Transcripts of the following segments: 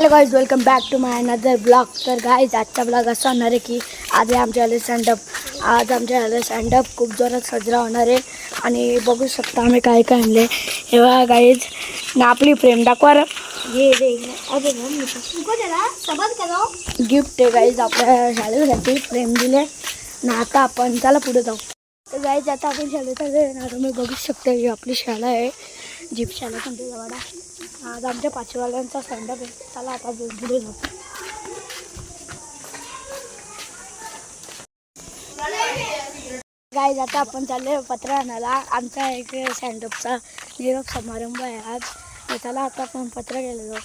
Hello guys, welcome back to my another blog. तर guys, आजचा blog असा होणार आहे की आज आमच्या स्टँडअप खूप जोरात साजरा होणार आहे. आणि बघू शकता आम्ही काय काय आणले. हे बघा गाईज, ना आपली फ्रेम दाखवा. गिफ्ट आहे गाईज, आपल्या शाळेसाठी फ्रेम दिले ना. आता आपण चला पुढे जाऊ. तर गाईज, आता आपण शाळेत तुम्ही बघू शकता ही आपली शाळा आहे, जीप शाळा म्हणते जवाडा. आज आमच्या पाचवाल्यांचा स्टँडअप आहे. चला आता पुढे जाऊ. गाईज, आता आपण चालले पत्र आणायला. आमचा एक स्टँडअपचा निरोप समारंभ आहे आज. चला आता आपण पत्र घ्यायला जाऊ.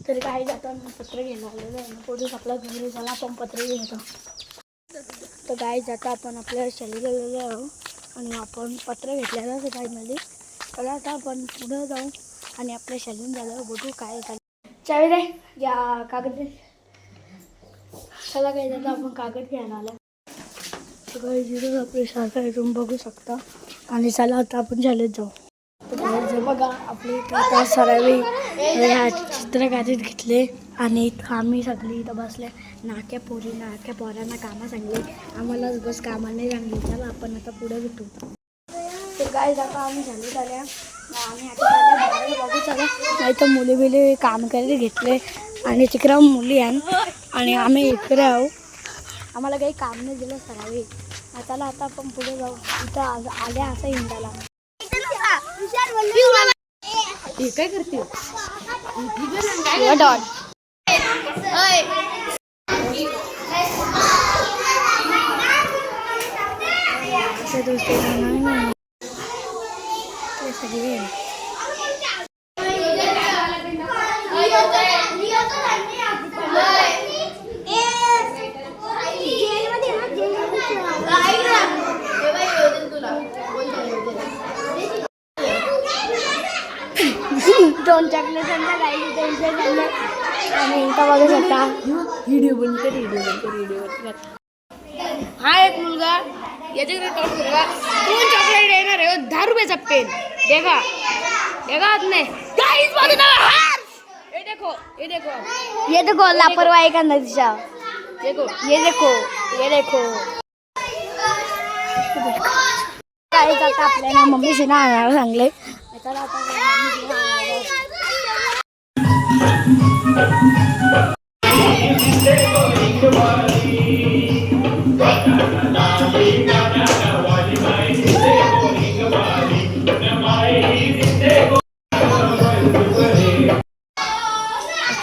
तर गाईज, आता मी पत्र घेऊन आलेलो आहे. पुढे आपला घरी चला आपण पत्र घेऊन येतो. तर गाईज, आता आपण आपल्या शाळेला गेलेलो आहो आणि आपण पत्र घेतलेलं आहे फायनली. चला आता आपण पुढं जाऊ आणि आपल्या शाळेत झालं बघू काय चालेल. चावी दे या कागद दे. चला काय आता आपण कागद घ्यायला आला. सगळं जिथं आपली शाळा आहे तुम्ही बघू शकता. आणि चला आता आपण शाळेत जाऊ. तर बघा आपली आता सरावी ह्या चित्रकारीत घेतले आणि आम्ही सगळी इथं बसले. नाक्या पोरांना कामं सांगले, आम्हाला बस कामाला नाही सांगली. चला आपण आता पुढे भेटू. तर गाईज, आता आम्ही शाळेत आल्या. आम्ही आता बघू चला, नाही तर मुली बिली काम करायला घेतले आणि तिकडे मुली आहे आणि आम्ही इकडे आहो. आम्हाला काही काम नाही दिलं सरावी. चला आता आपण पुढे जाऊ. इथं आल्या असं हिंडाला. काय करते सगळे दोन चॉकलेटांचा काही टेन्शन झालं आणि इथं बघू शकता व्हिडिओ बंद कर. हा एक मुलगा याच्याकडे टॉप करेगा. 2 चॉकलेट येणार आहे, 10 रुपयाचा पेन देगा आपने. ये देखो लापरवाही का नतीजा. ये देखो काय आता आपल्याला मम्मीशी ना आणायला सांगले. चला आता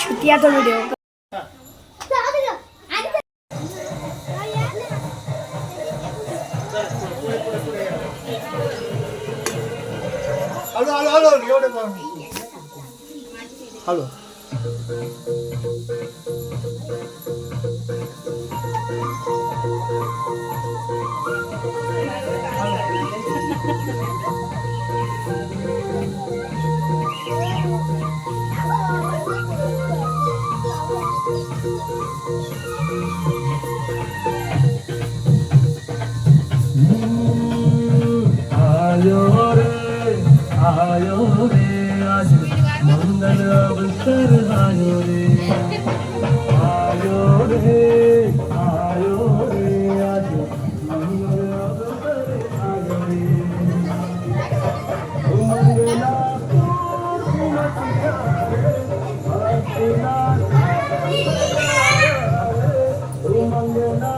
छुट्टियां तो वीडियो हॅलो. आयो रे आज मंगल अवसर आयो रे. आयो रे आज मंगल अवसर आयो रे. मंगला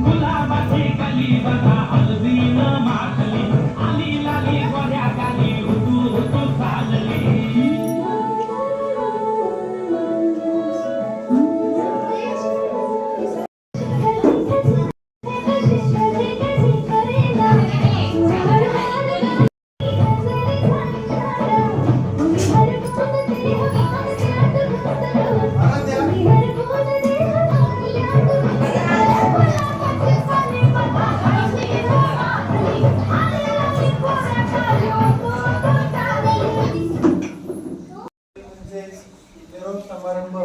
गुलाबाची कली बघा हलवीन माखली आली लाली गोऱ्या गाली हुतू हुतू चालली निरोप समारंभ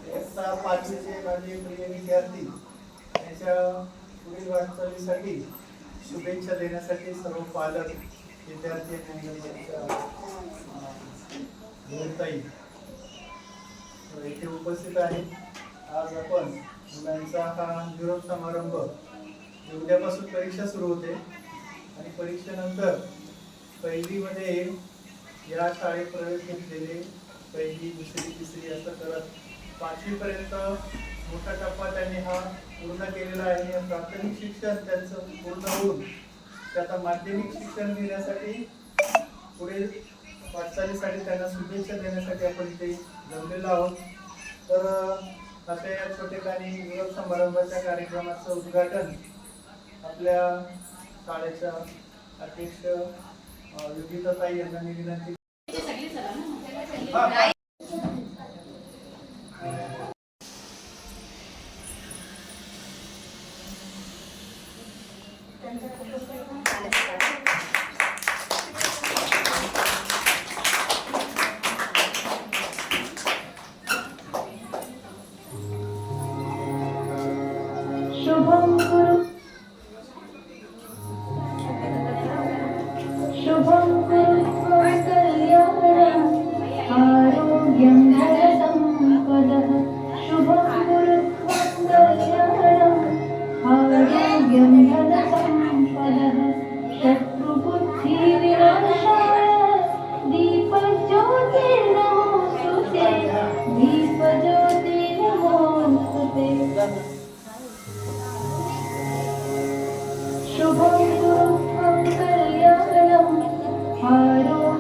इयत्ता पाचवीचे माझे प्रिय विद्यार्थी त्यांच्या पुढील वाटचालीसाठी शुभेच्छा देण्यासाठी सर्व पालक विद्यार्थी आणि त्यांच्या ताई इथे उपस्थित आहेत. आज आपण मुलांचा हा निरोप समारंभ उद्यापासून परीक्षा सुरू होते आणि परीक्षेनंतर पहिलीमध्ये या शाळेत प्रवेश घेतलेले पहिली दुसरी तिसरी असं करत पाचवीपर्यंत मोठा टप्पा त्यांनी हा पूर्ण केलेला आहे. प्राथमिक शिक्षण त्यांचं पूर्ण होऊन ते आता माध्यमिक शिक्षण घेण्यासाठी पुढे वाटचालीसाठी त्यांना शुभेच्छा देण्यासाठी आपण इथे जमलेलो आहोत. तर अशा या छोटेखानी निरोप समारंभाच्या कार्यक्रमाचं उद्घाटन आपल्या शाळेच्या अध्यक्ष योगिताताई यांना मी विनंती शुभं कुरु कल्याणं आरोग्यं धनसम्पदः शुभं कुरु कल्याणं आरोग्यं धनसम्पदः शत्रुबुद्धिविनाशाय दीपज्योतिर्नमोस्तुते दीपज्योतिर्नमोस्तुते शुभं कुरु कल्याणं आरोग्यं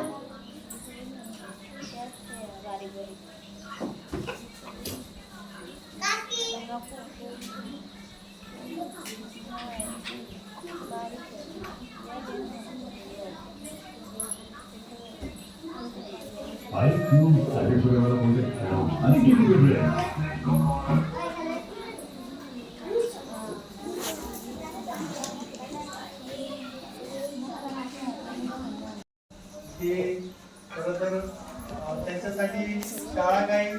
IQ साडेपुऱ्यावाला म्हणजे आणि किती वेगळे हे खरं तर त्यांच्यासाठी शाळा काही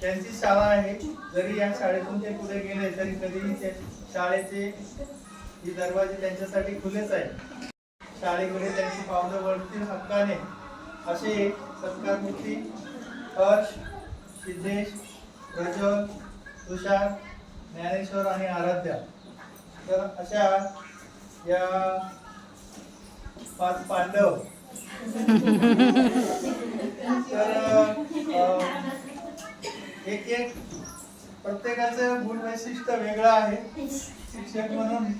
त्यांची शाळा आहे. जरी या शाळेतून ते पुढे गेले तरी कधीही त्या शाळेचे ही दरवाजे त्यांच्यासाठी खुलेच आहे. शाळेकडे त्यांची पावलं वळतील हक्काने असे सत्कारमूर्ती हर्ष, सिद्धेश, प्रज्वल, तुषार, ज्ञानेश्वर आणि आराध्या. तर अशा या 5 पांडव तर एक प्रत्येकाचं गुण वैशिष्ट्य वेगळं आहे. शिक्षक म्हणून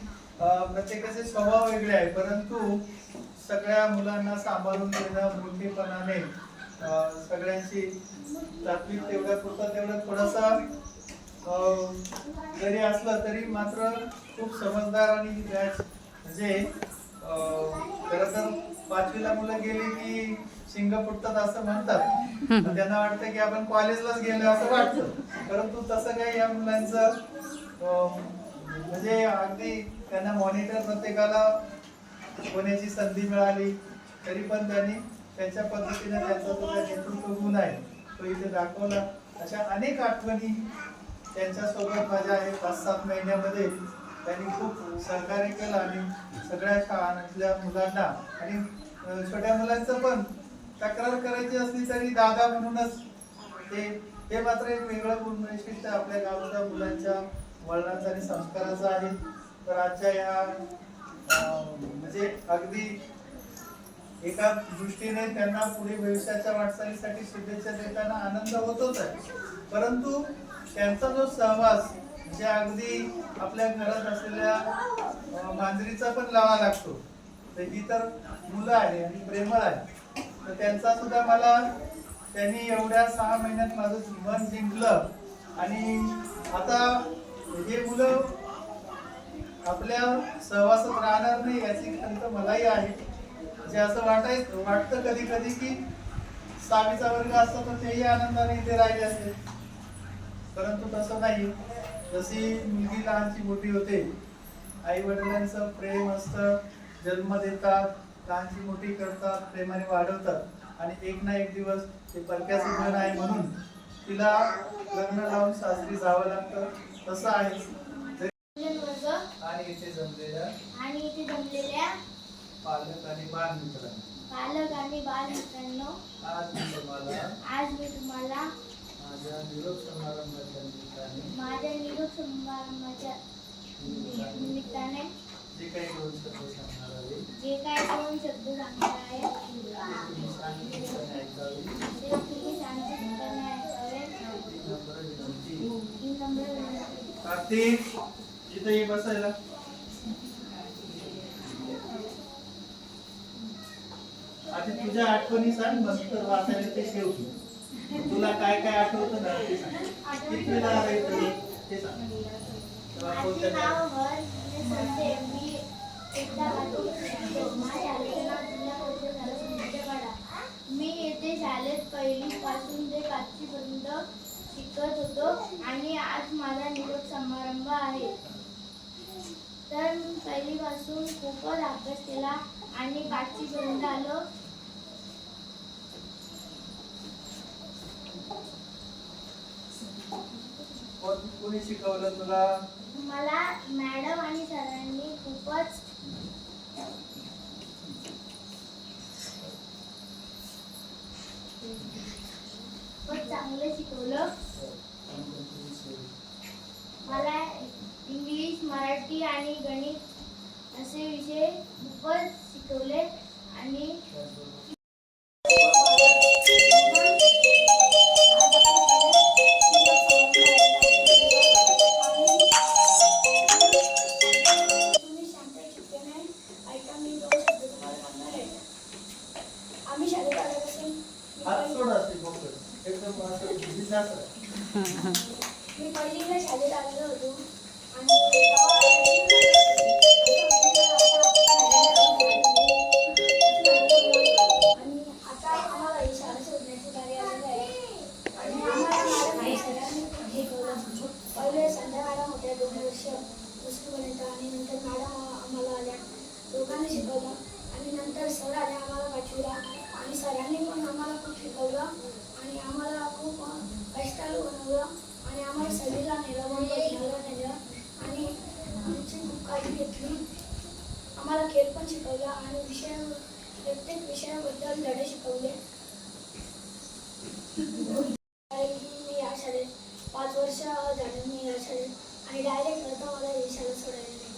प्रत्येकाचे स्वभाव वेगळे आहे, परंतु सगळ्या मुलांना सांभाळून घेणं मोठेपणाने सगळ्यांची तात्विक तेवढं थोडासा जरी असलं तरी मात्र खूप समजदार आणि म्हणजे खरं तर 5वीला मुलं गेली की शिंग फुटतात असं म्हणतात. त्यांना वाटतं की आपण कॉलेजलाच गेलो असं वाटतं, परंतु तसं काही या मुलांचं म्हणजे अगदी त्यांना मॉनिटर प्रत्येकाला होण्याची संधी मिळाली तरी पण त्यांनी त्यांच्या पद्धतीने त्यांचा जो नेतृत्व गुण आहे तो इथे दाखवला. अशा अनेक आठवणी त्यांच्यासोबत माझ्या आहे. 5-7 महिन्यामध्ये त्यांनी खूप सहकार्य केलं आणि सगळ्या शाळांतल्या मुलांना आणि छोट्या मुलांचं पण तक्रार करायची असली तरी दादा म्हणूनच ते मात्र एक वेगळं गुण वैशिष्ट्य आपल्या गावच्या मुलांच्या वळणाचं आणि संस्काराचं आहे. तर आजच्या या म्हणजे अगदी एका दृष्टीने त्यांना पुढे भविष्याच्या वाटचालीसाठी शुभेच्छा देताना आनंद होतोच आहे, परंतु त्यांचा जो सहवास म्हणजे अगदी आपल्या घरात असलेल्या मांजरीचा पण लावा लागतो, तर ही तर मुलं आहे आणि प्रेमळ आहे, तर त्यांचा सुद्धा मला त्यांनी एवढ्या 6 महिन्यात माझं मन जिंकलं. आणि आता हे मुलं आपल्या सहवासात राहणार नाही याची खंत मलाही आहे. म्हणजे असं वाटतं कधी कधी की 6वीचा वर्ग असता तर तेही आनंदाने इथे राहिले असते, परंतु तसं नाही. जशी मुलगी लहानची मोठी होते, आई वडिलांचं प्रेम असतं, जन्म देतात, लहानची मोठी करतात, प्रेमाने वाढवतात, आणि एक ना एक दिवस ते परक्याचं घर आहे म्हणून तिला लग्न लावून सासरी जावं लागतं. तसं आहे. आणि इथे जमलेल्या पालक आणि बालमित्रांनो, आज मी तुम्हाला माझ्या निरोप समारंभाच्या निमित्ताने जे काही 2 शब्द सांगणार आहे ते तुम्ही शांतपणे ऐकावे. कार्तिक, इथे ये बसायला. आधी तुझ्या आठवणी सांग, मस्त वाचायला ते ठेव. तुला काय काय आठवतं ना ते सांग. कितवीला आहे ते सांग. माझे नाव हर्ष संजय. मी मी येथे शाळेत 1ली पासून ते 5वी पर्यंत शिकत होतो आणि आज माझा निरोप समारंभ आहे. तर मी 1ली पासून खूपच अभ्यास केला आणि 5वी पर्यंत आलो. कोणी शिकवलं तुला? मला मॅडम आणि सरांनी खूपच चांगले शिकवलं. मला इंग्लिश, मराठी आणि गणित असे विषय खूपच शिकवले. आणि आम्ही शाळेत आल्यापासून मी 1लीला शाळेत आलेलो होतो आणि आता आम्हाला ही शाळा सोडण्याची बारी आलेली आहे. आणि आम्हाला सरांनी शिकवलं. पहिले संध्या मॅडम होत्या 2 वर्ष 2रीपर्यंत, आणि नंतर मॅडम आम्हाला आल्या, दोघांनी शिकवलं. आणि नंतर सर आले आम्हाला 5वीला, आणि सरांनी पण आम्हाला खूप शिकवलं आणि आम्हाला खूप कष्टाळू बनवलं आणि आम्हाला सगळीला नेलं आणि आमची खूप काळजी घेतली. आम्हाला खेळ पण शिकवला आणि प्रत्येक विषयाबद्दल धडे शिकवले. मी या शाळेत 5 वर्ष झाले मी या शाळेत, आणि डायरेक्ट नव्हता मला ही शाळा सोडायला नाही.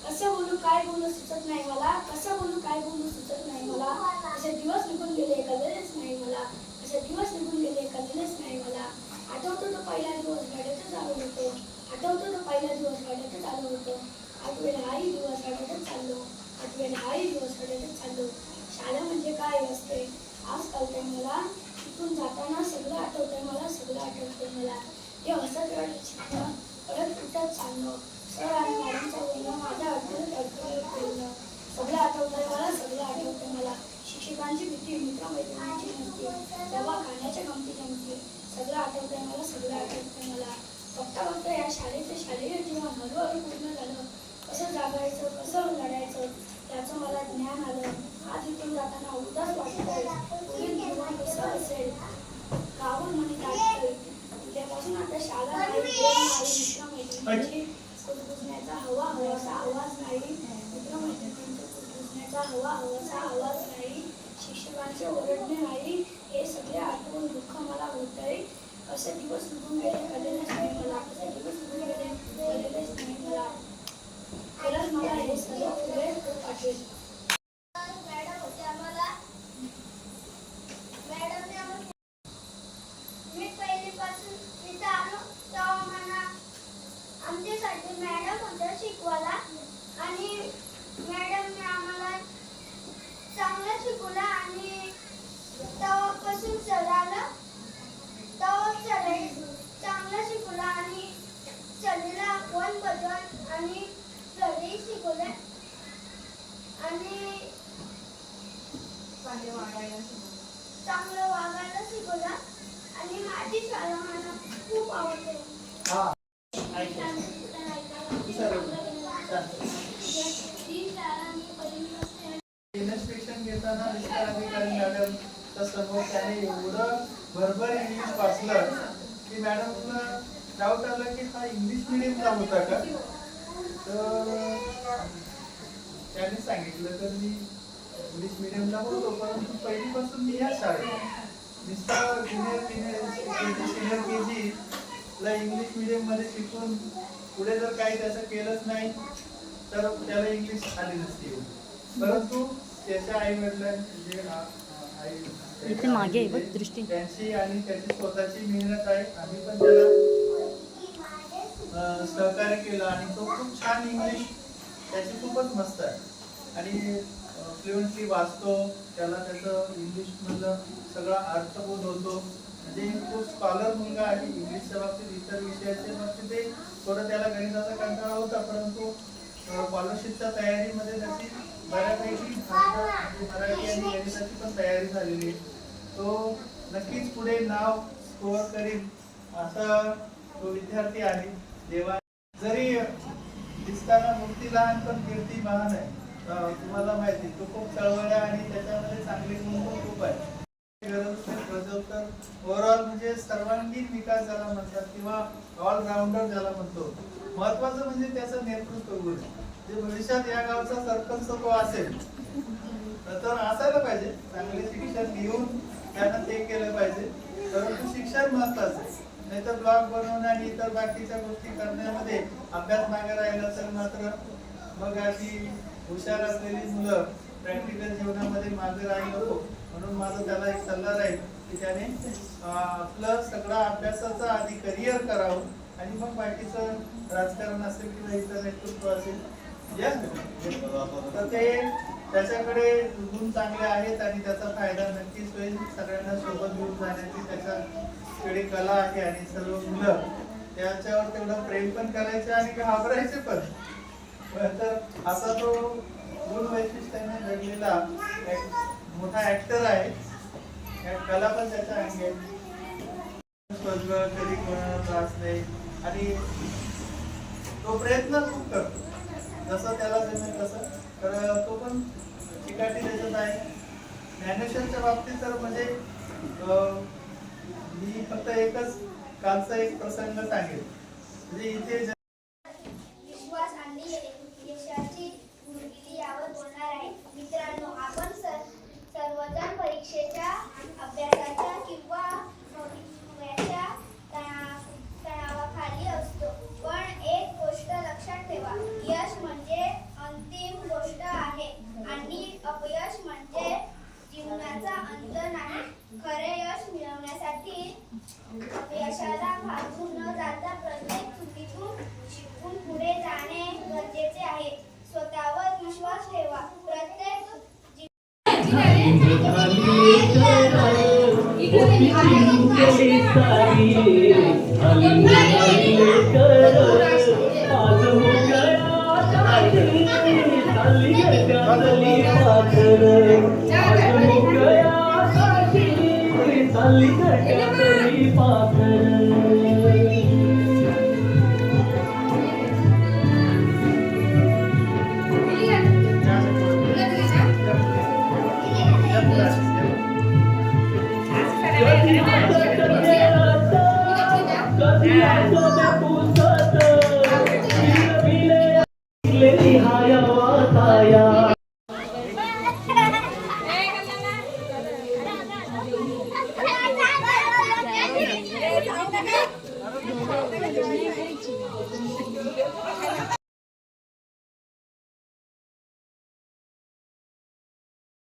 कसं बोलू काय बोलू सुचत नाही मला, कसं बोलू काय बोलू सुचत नाही मला. असे दिवस निघून गेले कळलेच नाही मला, असे दिवस निघून गेले कळलेच नाही मला. आठवतो तो पहिला दिवस गाड्यातच आलो होतो, आठवतो तो पहिला दिवस गाड्यातच आलो होतो. आठवेल हाही दिवस गाड्यातच चाललो, आठवेल हाही दिवस गाड्यातच चाललो. शाळा म्हणजे काय असते आज कळतंय मला, तिथून जाताना सगळं आठवतंय मला, सगळं आठवतंय मला. ते हसत रडत शिकणं, परत उठत चालणं, सर आणि मॅडमचं बोलणं, माझ्या अडकळत बोलणं, सगळं आठवतंय मला, सगळं आठवतंय मला. शिक्षकांची भीती, मित्रमैत्रिणींची भीती, दवाखान्याच्या गमती जमती, सगळं आठवतंय मला, सगळं आठवतंय मला. बघता या शालेय जीवन हळूहळू पूर्ण झालं. कसं जागायचं, कसं लढायचं त्याचं मला ज्ञान आलं. आज इथून जाताना उदास वाटतंय, पुढील जीवन कसं असेल गावून म्हणत ऐकतोय. उद्यापासून आता शाळा नाही, मित्रमैत्रिणींची कुजबुजण्याचा हवासा आवाज नाही, मित्रमैत्रिणींचा कुजबुजण्याचा हवासा आवाज नाही, शिक्षकांचे ओरडणे नाही. हे सगळे आठवून दुःख मला होतंय. असे दिवस निघून गेले कळलेच नाही मला, असे दिवस निघून गेले कळलेच नाही मला. खरंच मला चांगलं वागायला शिकवलं आणि माझी शाळा मला खूप आवडते. हा ऐक. जी शाळा मी पहिली इन्स्पेक्शन घेताना विस्तार अधिकारी मॅडमच्या समोर त्याने एवढं भरभर इंग्लिश वाचलं की मॅडमला डाऊट आला की हा इंग्लिश मिडियमचा होता का. तर त्याने सांगितलं तर मी इंग्लिश मिडियमला होतो, परंतु पहिलीपासून मी या शाळेत नुसतं सिनियर के जी ला इंग्लिश मिडियम मध्ये शिकून पुढे जर काही त्याचं केलंच नाही तर त्याला इंग्लिश आली नसते. परंतु त्याच्या आई वडिलांची इथे मागे आहे बघ दृष्टी. त्यांची आणि त्याची स्वतःची मेहनत आहे. आम्ही पण त्याला सहकार्य केलं आणि तो खूप छान इंग्लिश त्याची खूपच मस्त आहे आणि फ्लुएंटली वाचतो. त्याला त्याचं इंग्लिश मधलं सगळा अर्थबोध होतो. म्हणजे खूप स्कॉलर मुलगा आहे इंग्लिशच्या बाबतीत. इतर विषयाच्या बाबतीत ते थोडं त्याला गणिताचा कंटाळा होता, परंतु स्कॉलरशिपच्या तयारीमध्ये त्याची बऱ्यापैकी मराठी आणि गणिताची पण तयारी झालेली. तो नक्कीच पुढे नाव स्कोअर करील असा तो विद्यार्थी आहे. देवा जरी दिसताना मूर्ती लहान पण कीर्ती महान आहे. तुम्हाला माहिती तो खूप चळवळ्या आणि त्याच्यामध्ये चांगले गुण पण खूप आहे. ओव्हरऑल म्हणजे सर्वांगीण विकास ज्याला म्हणतात किंवा ऑलराऊंडर ज्याला म्हणतो. महत्वाचं म्हणजे त्याचं नेतृत्व गुण. जे भविष्यात या गावचा सरपंच तो असेल तर असायला पाहिजे. चांगले शिक्षण घेऊन त्यानं ते केलं पाहिजे. परंतु शिक्षण महत्वाचं आहे. नाहीतर ब्लॉग बनवणं आणि इतर बाकीच्या गोष्टी करण्यामध्ये अभ्यास मागे राहिला तर मात्र मग अशी हुशार असलेली मुलं प्रॅक्टिकल जीवनामध्ये मागे राहील नको. म्हणून माझा त्याला एक सल्ला राहील की त्याने आपलं सगळं अभ्यासाचा आधी करिअर करावं आणि मग बाकीचं राजकारण असेल किंवा इतर नेतृत्व असेल तर ते त्याच्याकडे गुण चांगले आहेत आणि त्याचा फायदा नक्कीच होईल. सगळ्यांना सोबत घेऊन जाण्याची त्याच्याकडे कला आहे आणि सर्व मुलं त्याच्यावर तेवढं प्रेम पण करायचे आणि घाबरायचे पण. तर असा तो गुण वैशिष्ट्याने घडलेला एक मोठा ऍक्टर आहे. कला पण त्याच्या अंगी आहे. कधी कोणाला त्रास नाही आणि तो प्रयत्न खूप करतो जसं त्याला जमेल तसं. तर तो पण चिकाटी त्याच्यात आहे. ज्ञानेश्वरच्या बाबतीत तर म्हणजे मी फक्त एकच कालचा एक प्रसंग सांगेल. म्हणजे इथे विश्वास आणि यशाची गुरुगिरी यावर बोलणार आहे. मित्रांनो, आपण सर्वजण परीक्षेच्या अभ्यासाच्या किंवा भविष्याच्या तणावाखाली असतो. पण एक गोष्ट लक्षात ठेवा, यश म्हणजे अंतिम गोष्ट आहे आणि अपयश म्हणजे जीवनाचा अंत नाही. खरे यश मिळवण्यासाठी अपयशाला घाबरून न जाता प्रत्येक चुकीतून शिकून पुढे जाणे गरजेचे आहे. स्वतःवर विश्वास ठेवा. प्रत्येक पाखर